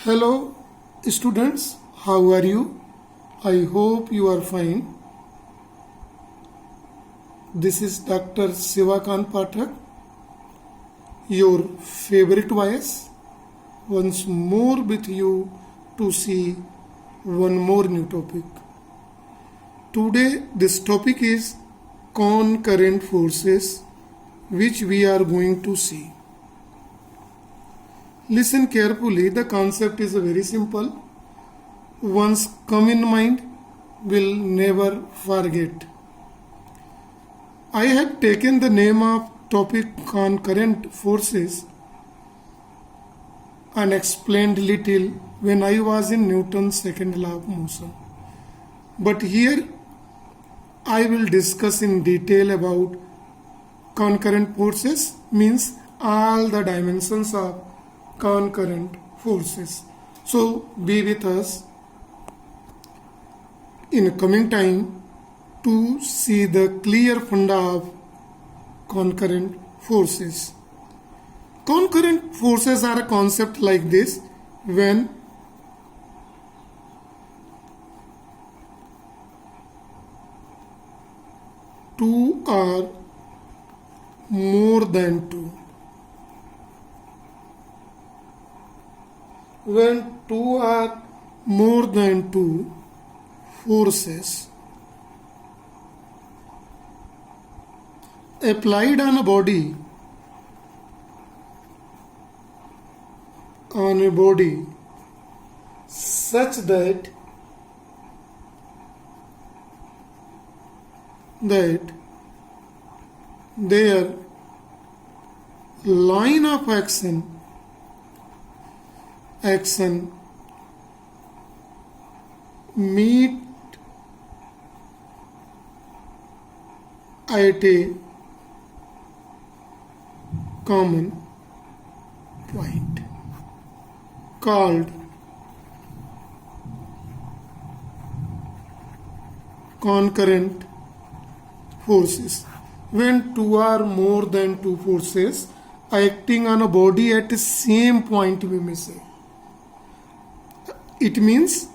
Hello students, how are you? I hope you are fine. This is Dr. Sivakant Pathak, your favorite voice, once more with you to see one more new topic. Today this topic is concurrent forces, which we are going to see. Listen carefully, the concept is very simple. Once come in mind, will never forget. I have taken the name of topic concurrent forces and explained little when I was in Newton's second law of motion. But here I will discuss in detail about concurrent forces, means all the dimensions of concurrent forces. So be with us in coming time to see the clear funda of concurrent forces. Concurrent forces are a concept like this: when two are more than two. When two are more than two forces applied on a body such that their line of action meet at a common point, called concurrent forces. When two or more than two forces acting on a body at the same point, we may say. It means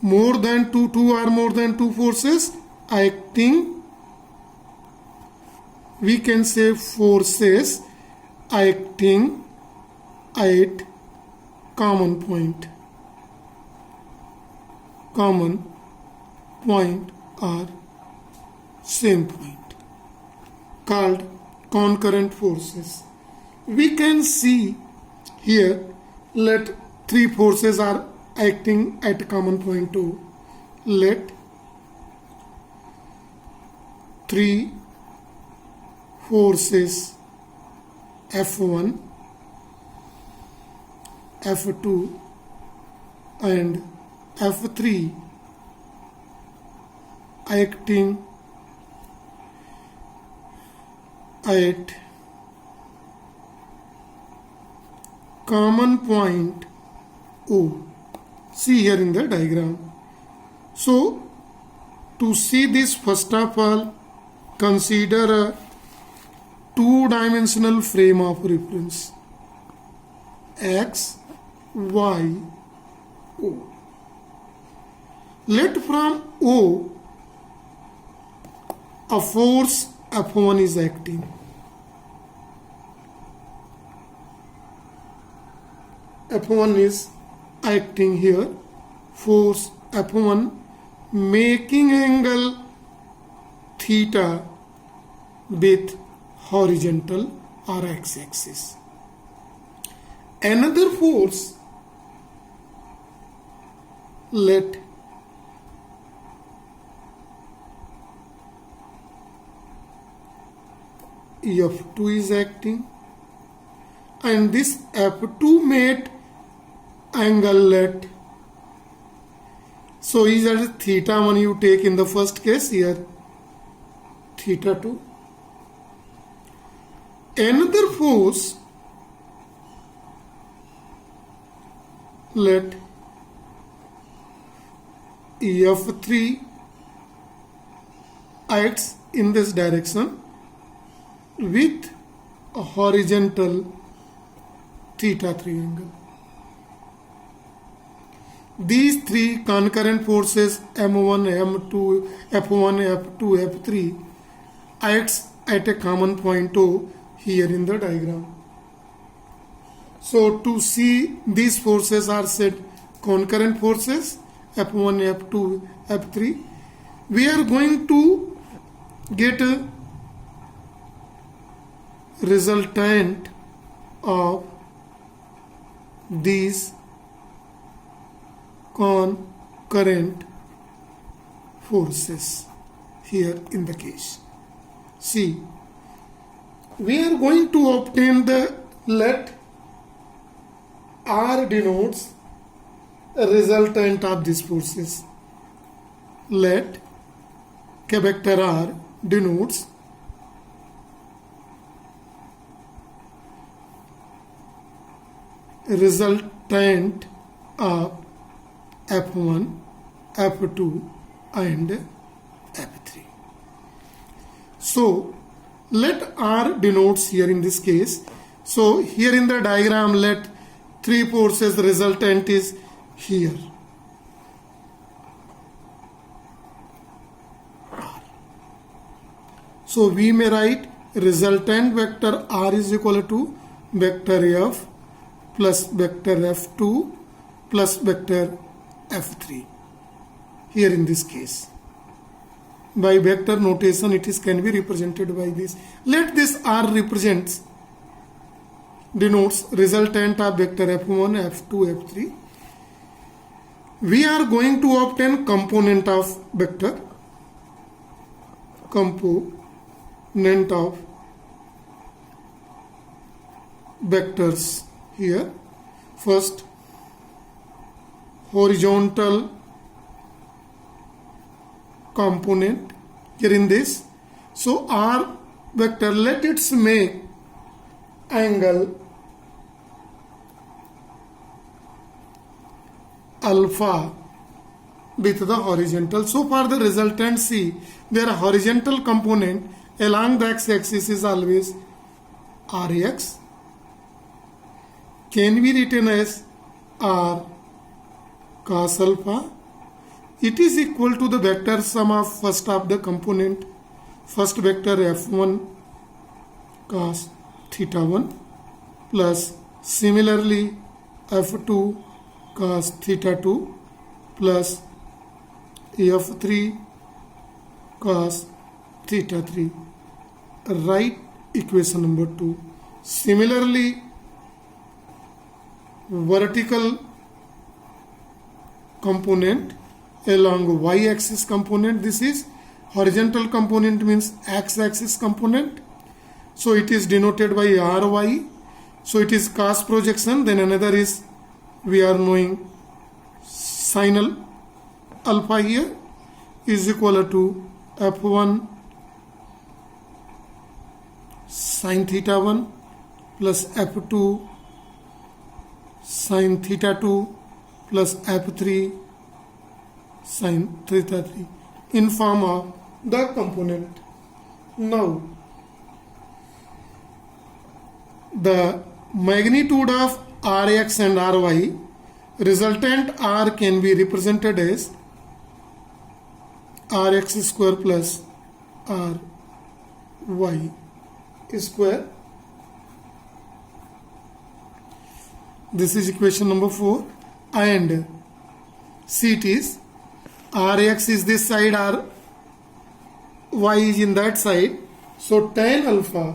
more than two or more than two forces acting, we can say forces acting at common point or same point, called concurrent forces. We can see here, let three forces are acting at common point too. Let three forces F1, F2 and F3 acting at common point O. See here in the diagram. So to see this, first of all, consider a two-dimensional frame of reference, X, Y, O. Let from O a force F1 is acting. F1 is acting here, force F1 making angle theta with horizontal or x-axis. Another force, let F2 is acting, and this F2 made angle let, so is that theta 1 you take in the first case, here theta 2. Another force, let F3 acts in this direction with a horizontal theta 3 angle. these three concurrent forces M1, M2, F1, F2, F3 acts at a common point O here in the diagram. So to see these forces are said concurrent forces F1, F2, F3. We are going to get a resultant of these concurrent forces here in the case. See, we are going to obtain the let R denotes a resultant of these forces. Let vector R denotes resultant of F1, F2 and F3. So let R denotes here in this case. So here in the diagram let three forces resultant is here. So we may write resultant vector R is equal to vector F plus vector F2 plus vector F3 here in this case. By vector notation it is can be represented by this. Let this R denotes resultant of vector F1, F2, F3. We are going to obtain component of vector, component of vectors here. First, horizontal component here in this. So R vector, let it make angle alpha with the horizontal. So for the resultant C, their horizontal component along the x-axis is always Rx, can be written as R cos alpha. It is equal to the vector sum of first of the component, first vector F1 cos theta 1 plus similarly F2 cos theta 2 plus F3 cos theta 3. Write equation number 2. Similarly, vertical component along y-axis component, this is horizontal component means x-axis component. So it is denoted by Ry. So it is cos projection. Then another is, we are knowing sin alpha here is equal to F1 sin theta 1 plus F2 sin theta 2 plus F3 sin theta 3 in form of the component. Now, the magnitude of Rx and Ry, resultant R can be represented as Rx square plus Ry square. This is equation number 4. And see, it is Rx is this side, Ry is in that side. So tan alpha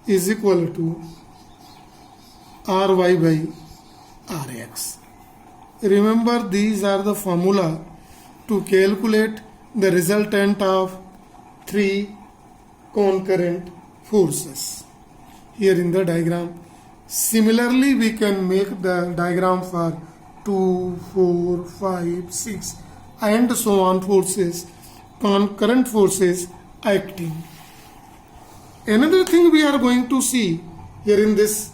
is equal to Ry by Rx. Remember, these are the formula to calculate the resultant of three concurrent forces here in the diagram. Similarly, we can make the diagram for 2, 4, 5, 6 and so on forces, concurrent forces acting. Another thing we are going to see here in this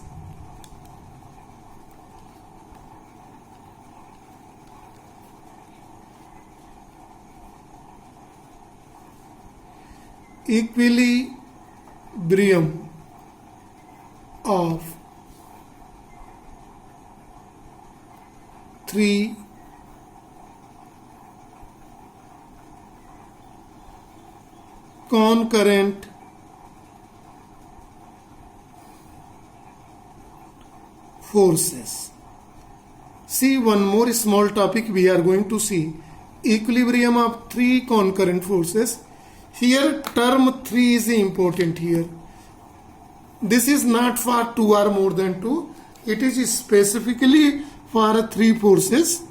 equilibrium of three concurrent forces. See, one more small topic we are going to see. Equilibrium of three concurrent forces. Here term 3 is important here. This is not for 2 or more than 2. It is specifically for 3 forces,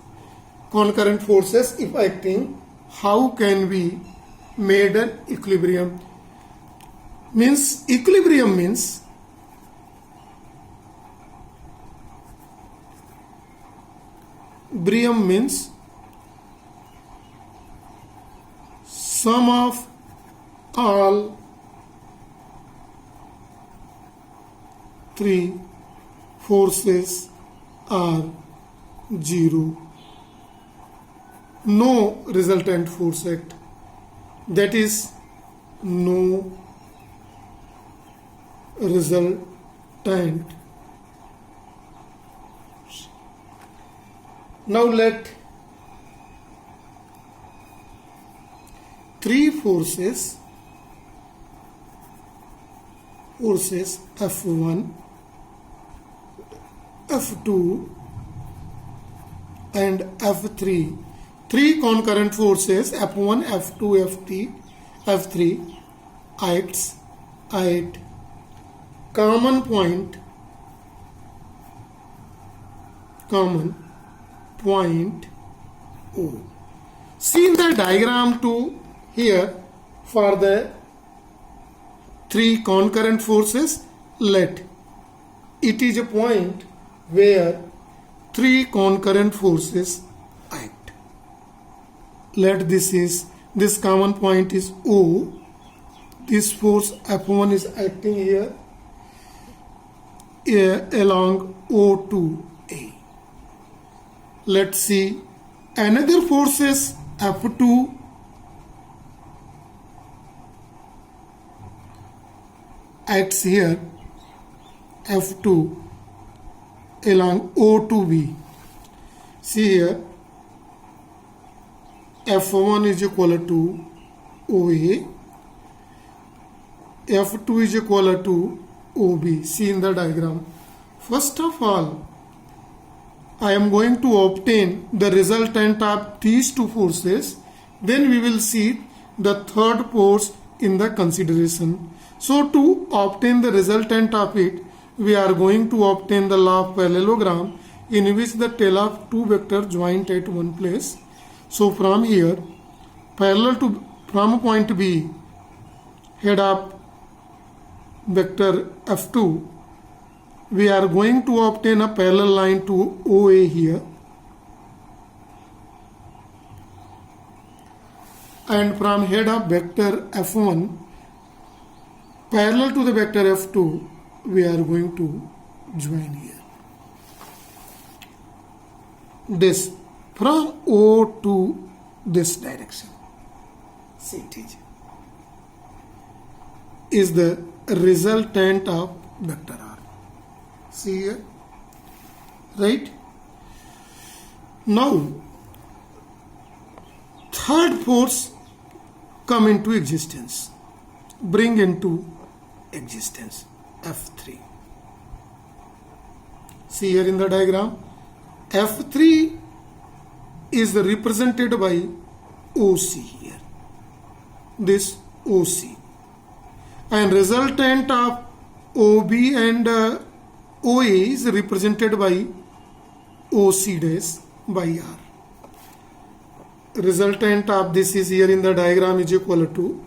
concurrent forces if acting. How can we made an equilibrium? Equilibrium means sum of all 3 forces are 0. No resultant force act. That is, no resultant. Now let 3 forces F1, F2 and F3, 3 concurrent forces F1, F2, F3 acts at common point O. See in the diagram to here for the 3 concurrent forces, let it is a point where 3 concurrent forces act. Let this common point is O. This force F1 is acting here along O2A. Let's see another forces F2 acts here, F2 along O2B. See here, F1 is equal to OA, F2 is equal to OB. See in the diagram. First of all, I am going to obtain the resultant of these 2 forces. Then we will see the third force in the consideration. So to obtain the resultant of it, we are going to obtain the law of parallelogram, in which the tail of 2 vectors joint at one place. So from here, from point B, head of vector F2, we are going to obtain a parallel line to OA here, and from head of vector F1 parallel to the vector F2, we are going to join here. This from O to this direction, see it is the resultant of vector R. See here, right? Now third force come into existence, bring into existence F3. See here in the diagram, F3 is represented by OC here, this OC, and resultant of OB and OA is represented by OC dash by R. Resultant of this is here in the diagram is equal to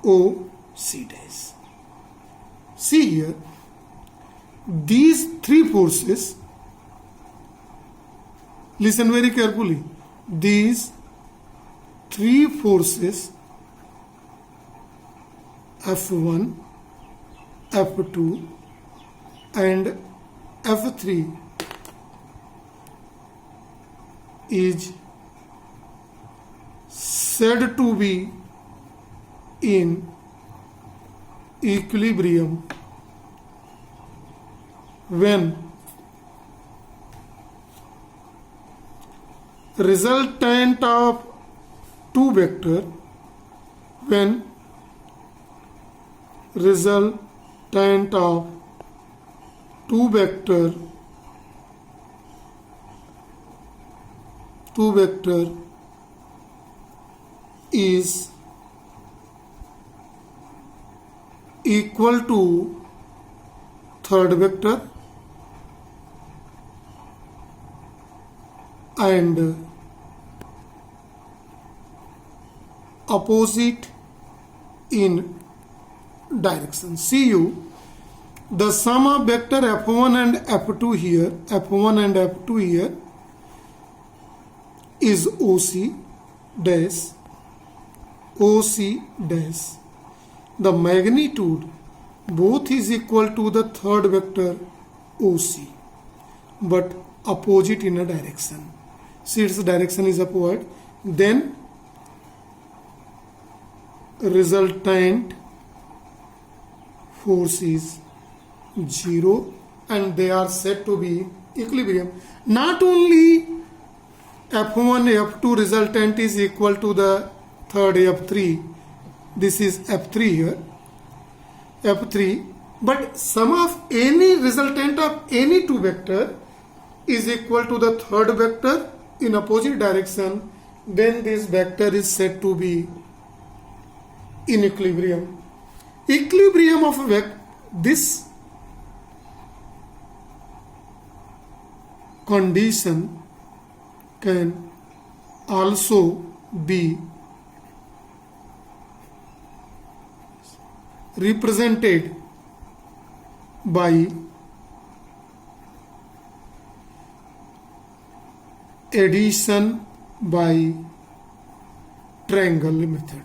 OC dash. See here, these 3 forces, listen very carefully, these 3 forces F1, F2 and F3 is said to be in equilibrium when resultant of two vector, when resultant of two vector is equal to third vector and opposite in direction. See you, the sum of vector f1 and f2 here, is OC dash. The magnitude both is equal to the third vector OC, but opposite in a direction. See, its direction is upward. Then resultant force is 0 and they are said to be equilibrium. Not only F1, F2 resultant is equal to the third F3, this is F3 here, F3, but sum of any resultant of any two vector is equal to the third vector in opposite direction, then this vector is said to be in equilibrium. Equilibrium of a vector, this condition can also be represented by addition by triangle method.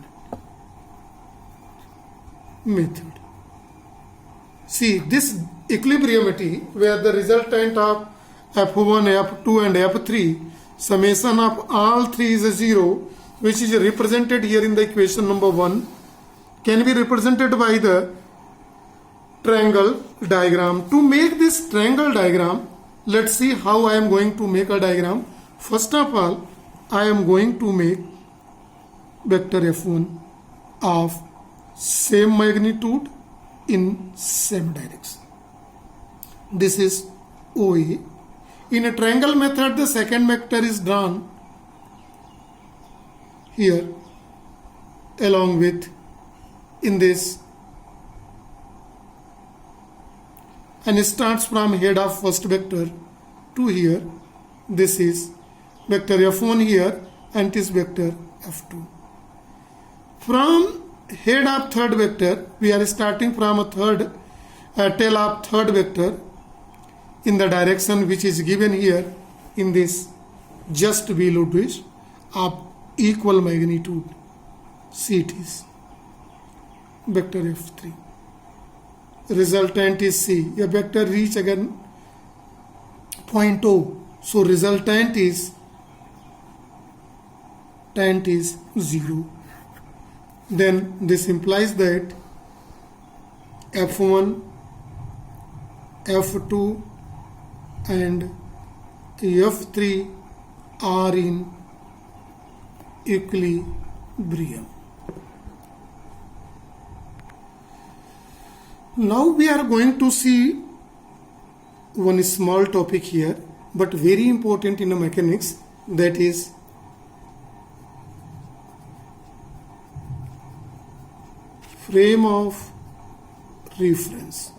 See, this equilibriumity where the resultant of F1, F2 and F3, summation of all three is a 0, which is represented here in the equation number 1, can be represented by the triangle diagram. To make this triangle diagram, let's see how I am going to make a diagram. First of all, I am going to make vector F1 of same magnitude in same direction. This is OA. In a triangle method, the second vector is drawn here along with in this and it starts from head of first vector to here. This is vector F1 here and this vector F2. From head of third vector, we are starting from a tail of third vector in the direction which is given here in this just below this of equal magnitude. See, it is vector F3. Resultant is C. A vector reach again point O. So resultant is 0. Then this implies that F1, F2 and F3 are in equilibrium. Now we are going to see one small topic here, but very important in the mechanics, that is frame of reference.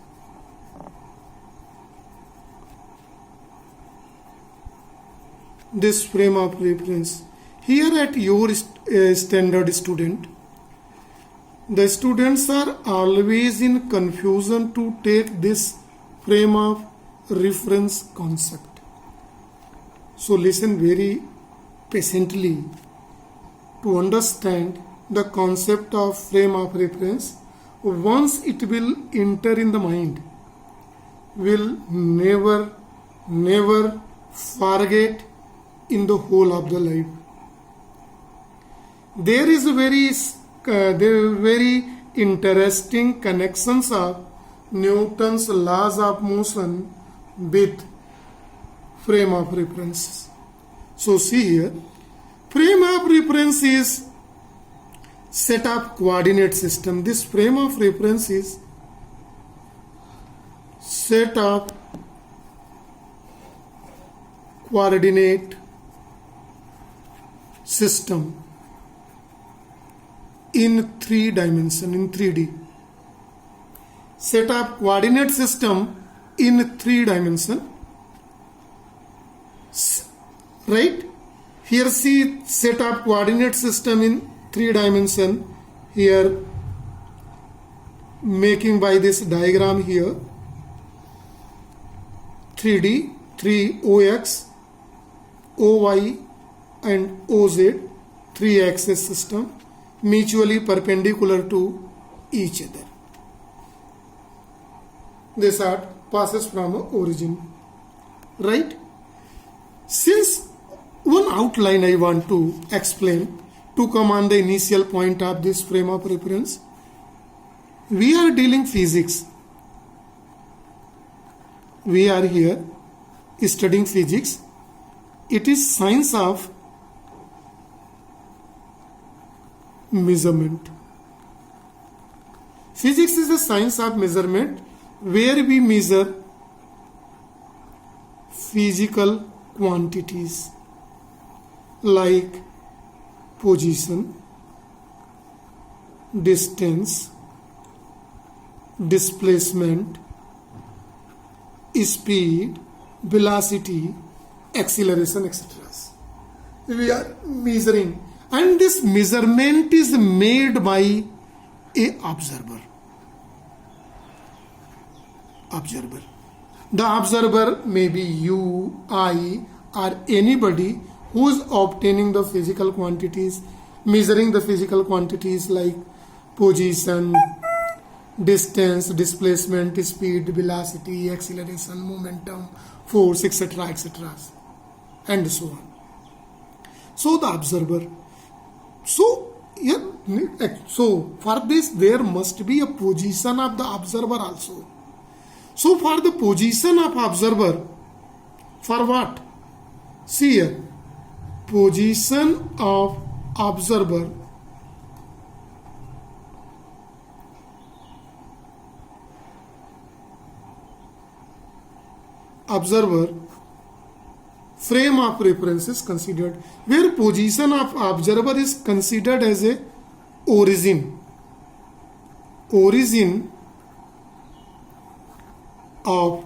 This frame of reference here at your standard student, the students are always in confusion to take this frame of reference concept. So listen very patiently to understand the concept of frame of reference. Once it will enter in the mind, will never forget in the whole of the life. There is very interesting connections of Newton's laws of motion with frame of reference. So see here, frame of reference is set of coordinate system. This frame of reference is set of coordinate system in 3 dimension, in 3D. Set of coordinate system in 3 dimension. Right? Here see set of coordinate system in 3 dimension. Here making by this diagram here. 3D, 3 OX, OY and OZ, 3 axis system mutually perpendicular to each other. This art passes from origin. Right? Since one outline I want to explain to come on the initial point of this frame of reference, we are dealing physics. We are here studying physics. It is science of measurement. Physics is a science of measurement where we measure physical quantities like position, distance, displacement, speed, velocity, acceleration, etc. We are measuring, and this measurement is made by a observer. The observer may be you, I, or anybody who is obtaining the physical quantities, measuring the physical quantities like position, distance, displacement, speed, velocity, acceleration, momentum, force, etc., etc., and so on. So the observer. So for this there must be a position of the observer also. So for the position of observer, for what? See here, position of observer frame of reference is considered, where position of observer is considered as a origin of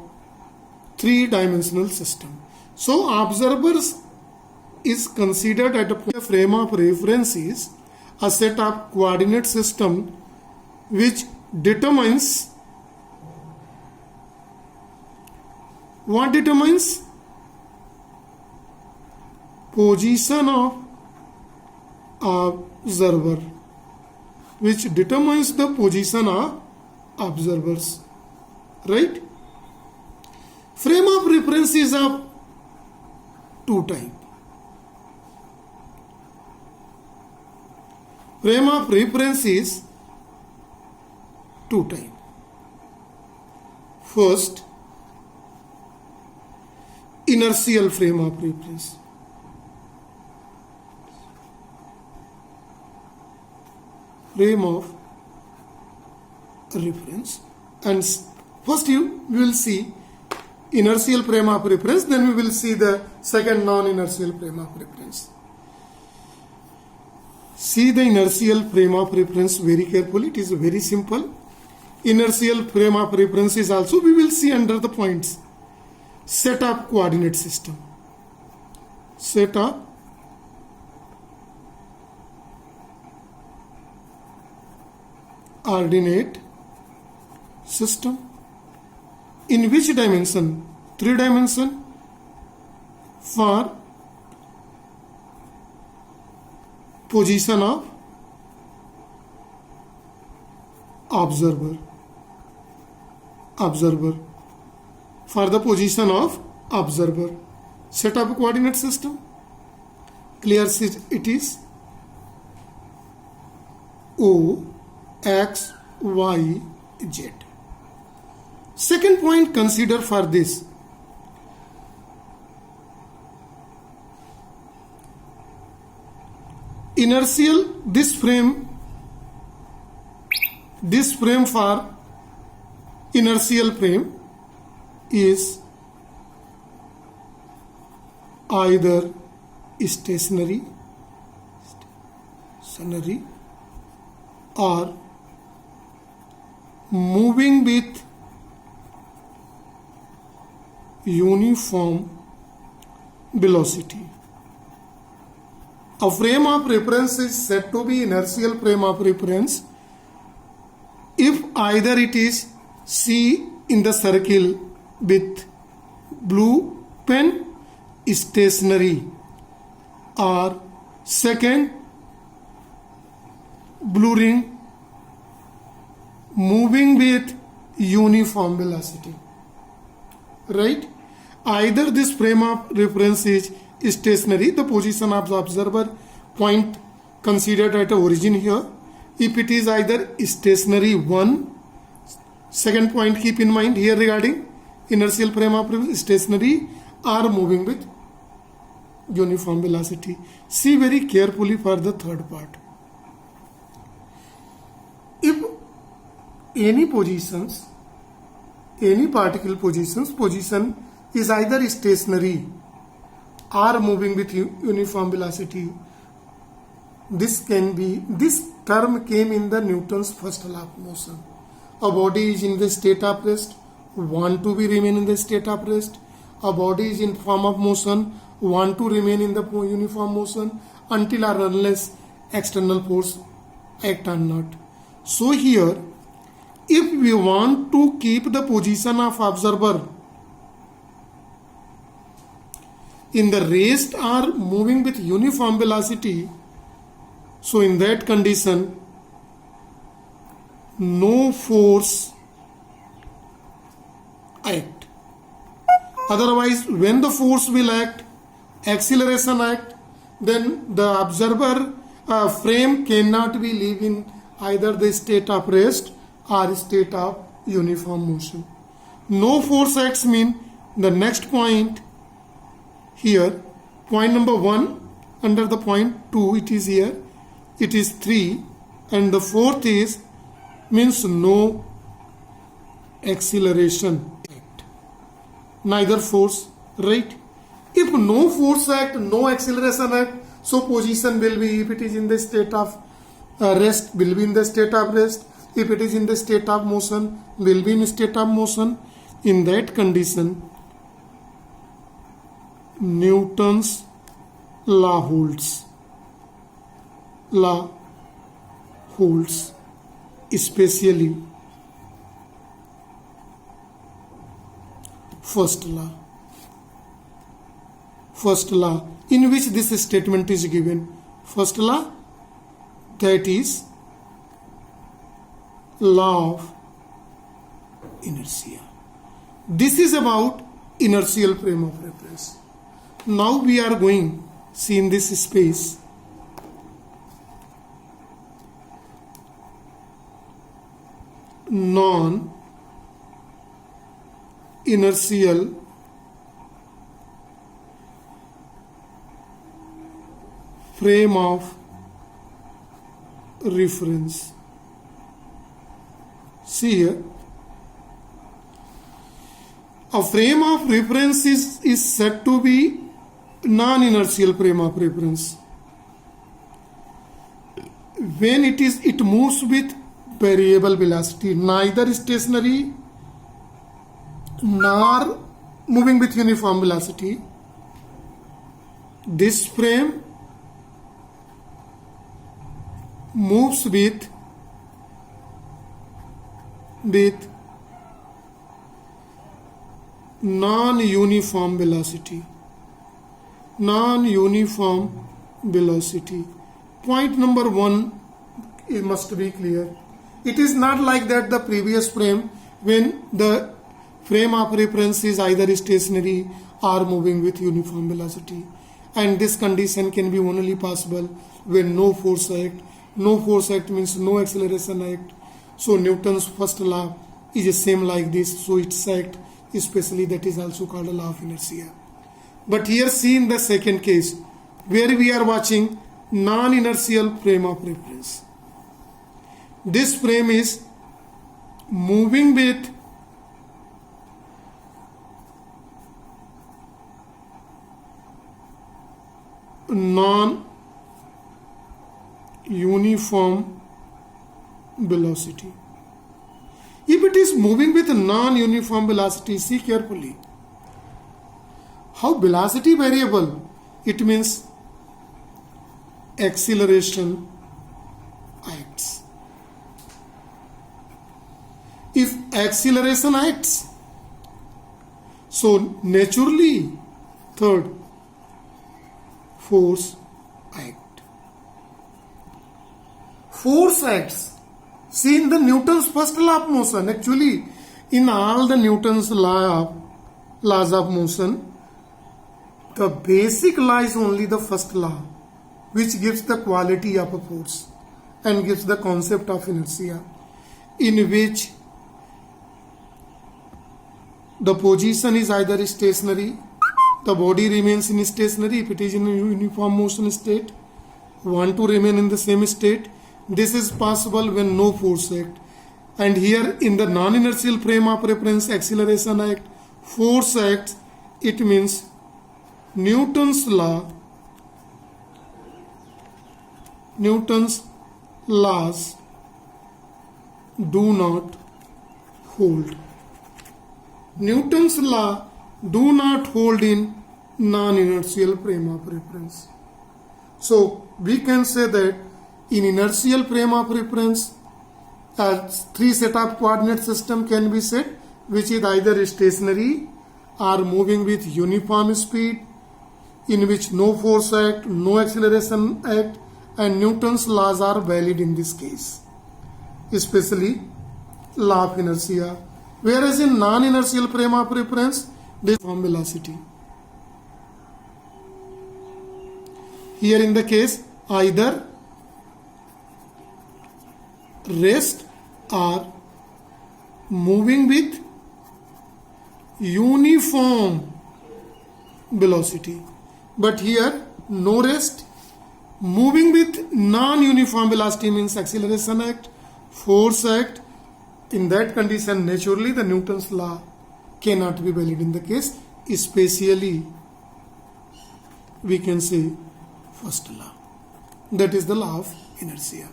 3-dimensional system. So observers is considered at a frame of reference is a set of coordinate system which determines what determines position of observer, which determines the position of observers. Right? Frame of reference is of 2 types. Frame of reference is 2 types. First, inertial frame of reference. Frame of reference, and first you will see inertial frame of reference, then we will see the second non-inertial frame of reference. See the inertial frame of reference very carefully. It is very simple. Inertial frame of reference is also, we will see under the points, set of coordinate system. Set of coordinate system. In which dimension? 3 dimension. For position of observer. For the position of observer. Set of coordinate system. Clear it is O, X, Y, Z. Second point consider for this. inertial, this frame for inertial frame is either stationary or moving with uniform velocity. A frame of reference is said to be inertial frame of reference if either it is C in the circle with blue pen stationary, or second blue ring moving with uniform velocity, right? Either this frame of reference is stationary, the position of the observer point considered at origin here. If it is either stationary, one second point keep in mind here regarding inertial frame of reference, stationary or moving with uniform velocity. See very carefully for the third part. If any particle position is either stationary or moving with uniform velocity, this term came in the Newton's first law of motion. A body is in the state of rest, want to be remain in the state of rest. A body is in form of motion, want to remain in the uniform motion until or unless external force act or not. So here, if we want to keep the position of observer in the rest or moving with uniform velocity, so in that condition, no force act. Otherwise, when the force will act, acceleration act, then the observer frame cannot be live in either the state of rest or state of uniform motion. No force acts mean the next point here, point number 1 under the point 2, it is here, it is 3, and the fourth is means no acceleration act, neither force, right? If no force act, no acceleration act, so position will be, if it is in the state of rest, will be in the state of rest. If it is in the state of motion, will be in state of motion. In that condition, Newton's law holds. Especially first law in which this statement is given. First law, that is law of inertia. This is about inertial frame of reference. Now we are going see in this space non-inertial frame of reference. See here, a frame of reference is said to be non-inertial frame of reference when it moves with variable velocity, neither stationary nor moving with uniform velocity. This frame moves with non-uniform velocity. Point number 1, it must be clear. It is not like that the previous frame, when the frame of reference is either stationary or moving with uniform velocity, and this condition can be only possible when no force act. No force act means no acceleration act. So Newton's first law is the same like this, so its act especially, that is also called a law of inertia. But here see in the second case where we are watching non-inertial frame of reference. This frame is moving with non-uniform velocity. If it is moving with non-uniform velocity, see carefully. How velocity variable? It means acceleration acts. If acceleration acts, so naturally, third, force act. Force acts. See, in the Newton's first law of motion, actually in all the Newton's laws of motion, the basic law is only the first law, which gives the quality of a force and gives the concept of inertia, in which the position is either stationary, the body remains in stationary if it is in a uniform motion state, want to remain in the same state. This is possible when no force act. And here in the non-inertial frame of reference, acceleration act, force act, it means Newton's laws do not hold. Newton's law do not hold in non-inertial frame of reference. So we can say that in inertial frame of reference, three set of coordinate system can be set, which is either stationary or moving with uniform speed, in which no force act, no acceleration act, and Newton's laws are valid in this case, especially law of inertia. Whereas in non-inertial frame of reference, there is uniform velocity. Here in the case, either rest or moving with uniform velocity. But here, no rest. Moving with non-uniform velocity means acceleration act, force act. In that condition, naturally, the Newton's law cannot be valid in the case, especially we can say first law. That is the law of inertia.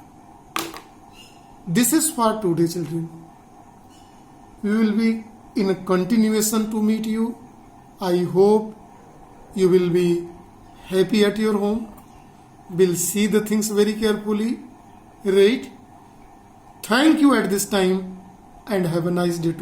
This is for today, children. We will be in a continuation to meet you. I hope you will be happy at your home. Will see the things very carefully. Right? Thank you at this time and have a nice day too.